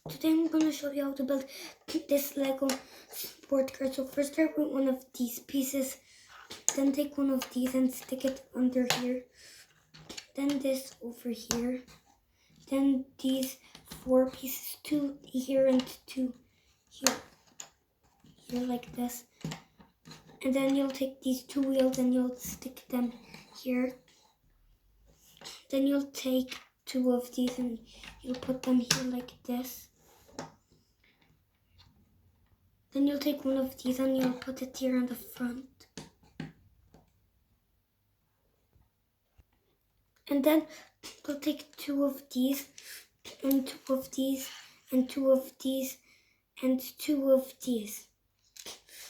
Today I'm going to show you how to build this Lego sport car. So first start with one of these pieces, then take one of these and stick it under here, then this over here, then these 4 pieces, 2 here and 2 here like this, and then you'll take these 2 wheels and you'll stick them here. Then you'll take 2 of these and you'll put them here like this. Then you'll take one of these and you'll put it here on the front. And then you'll take 2 of these and 2 of these and 2 of these and 2 of these.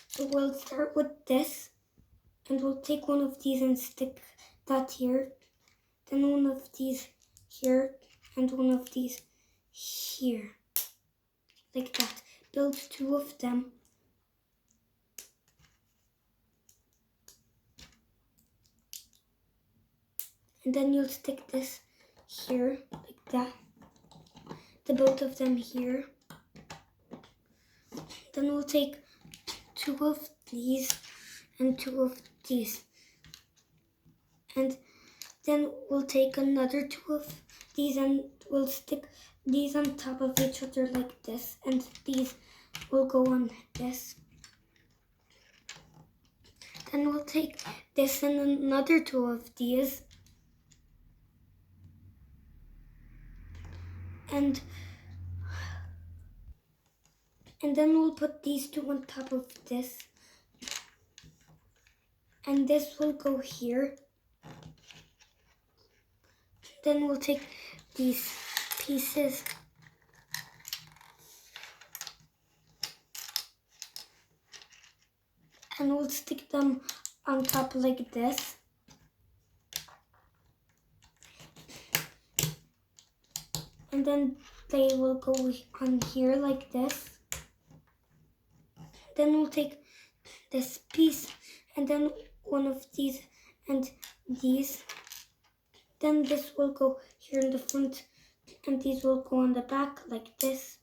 So we'll start with this and we'll take one of these and stick that here. Then one of these here and one of these here. Like that. Build 2 of them. And then you'll stick this here, like that. The both of them here. Then we'll take 2 of these and 2 of these. And then we'll take another 2 of these and we'll stick these on top of each other like this. And these will go on this. Then we'll take this and another 2 of these. And then we'll put these 2 on top of this. And this will go here. Then we'll take these pieces and we'll stick them on top like this. And then they will go on here like this. Then we'll take this piece and then one of these and these. Then this will go here in the front and these will go on the back like this.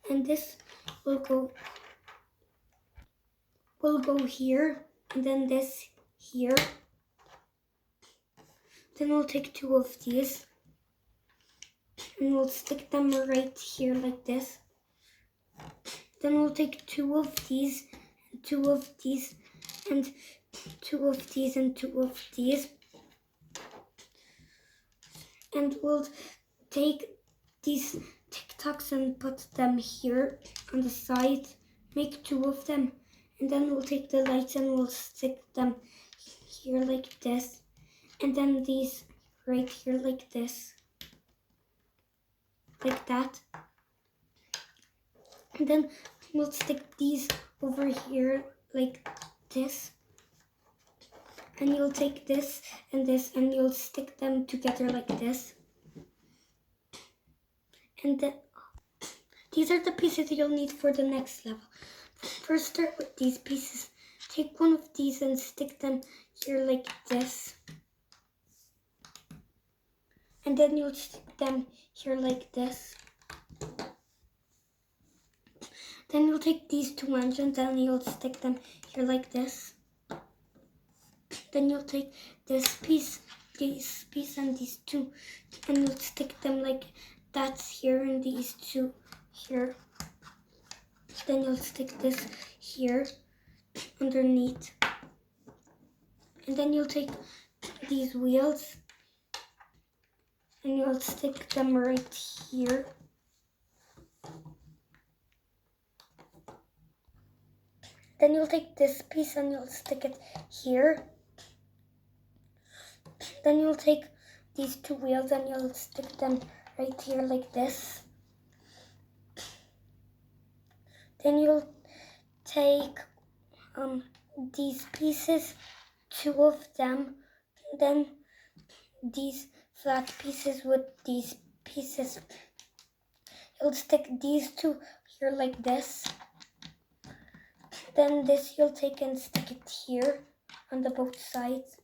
And this will go here and then this here. Then we'll take 2 of these and we'll stick them right here like this. Then we'll take 2 of these and 2 of these and 2 of these and 2 of these. And we'll take these tic-tacs and put them here on the side. Make 2 of them. And then we'll take the lights and we'll stick them here like this. And then these right here like this. Like that. And then we'll stick these over here like this. And you'll take this and you'll stick them together like this. And then these are the pieces you'll need for the next level. First start with these pieces. Take one of these and stick them here like this. And then you'll stick them here like this. Then you'll take these 2 engines and you'll stick them here like this. Then you'll take this piece and these 2 and you'll stick them like that's here and these 2 here. Then you'll stick this here underneath. And then you'll take these wheels and you'll stick them right here. Then you'll take this piece and you'll stick it here. Then you'll take these 2 wheels and you'll stick them right here like this. Then you'll take these pieces, 2 of them, then these flat pieces with these pieces. You'll stick these 2 here like this. Then this you'll take and stick it here on the both sides.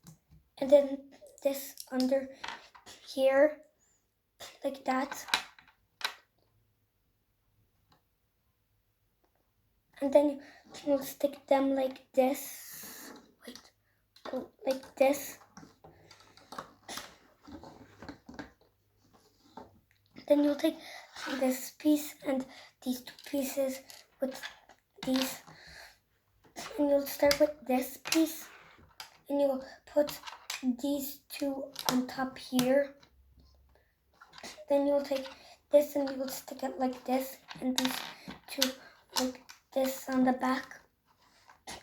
And then this under here. like that. And then you'll stick them like this. Wait, oh, like this. Then you'll take this piece and these two pieces with these. And you'll start with this piece. And you'll put these two on top here. Then you'll take this and you'll stick it like this. And these two like this on the back.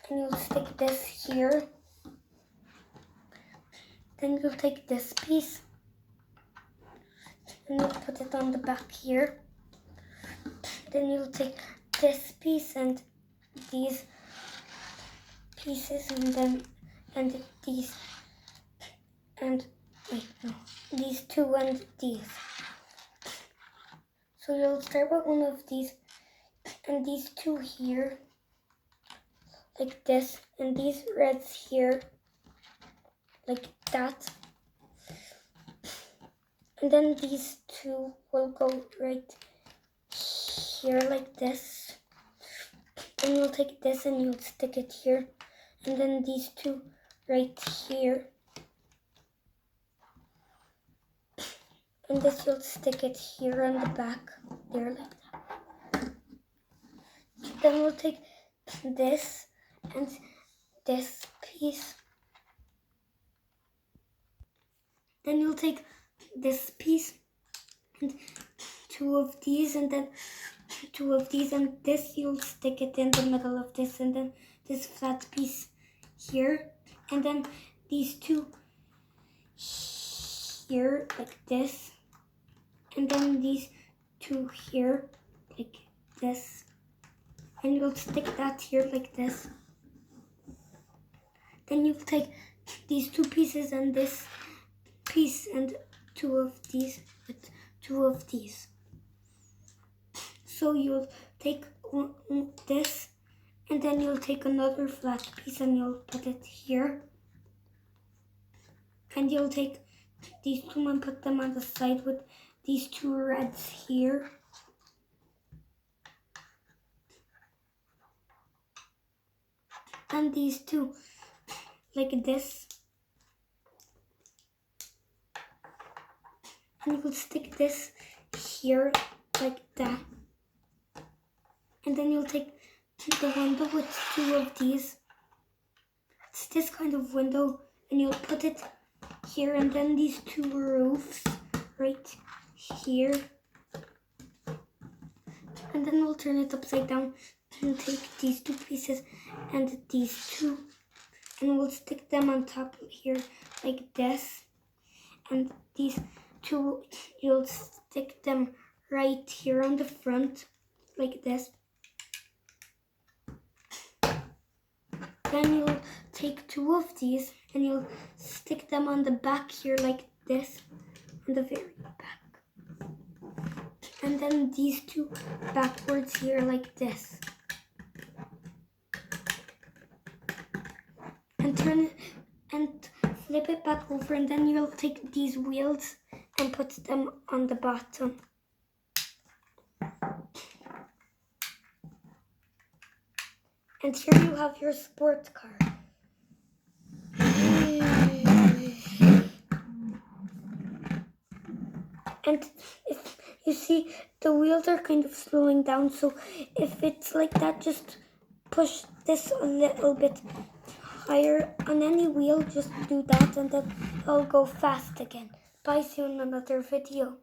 And you'll stick this here. Then you'll take this piece and you'll put it on the back here. Then you'll take this piece and these pieces and these and wait, no, these two and these. So you'll start with one of these and these two here like this and these reds here like that. And then these two will go right here like this. And you'll take this and you'll stick it here. And then these two right here. And this you'll stick it here on the back. There like that. Then we'll take this and this piece. Then you'll take this piece and two of these and then two of these and this you'll stick it in the middle of this and then this flat piece here and then these two here like this and then these two here like this and you'll stick that here like this. Then you'll take these two pieces and this piece and two of these with two of these. So you'll take this and then you'll take another flat piece and you'll put it here. And you'll take these two and put them on the side with these two reds here. And these two like this. And you will stick this here like that. And then you'll take the window with two of these. It's this kind of window and you'll put it here and then these two roofs right here. And then we'll turn it upside down and take these two pieces and these two and we'll stick them on top here like this. And these two, you'll stick them right here on the front like this. Then you'll take two of these and you'll stick them on the back here like this, on the very back. And then these two backwards here like this. And turn it and flip it back over and then you'll take these wheels and put them on the bottom. And here you have your sports car. And if you see, the wheels are kind of slowing down, so if it's like that, just push this a little bit higher on any wheel, just do that and then it'll go fast again. Bye, see you in another video.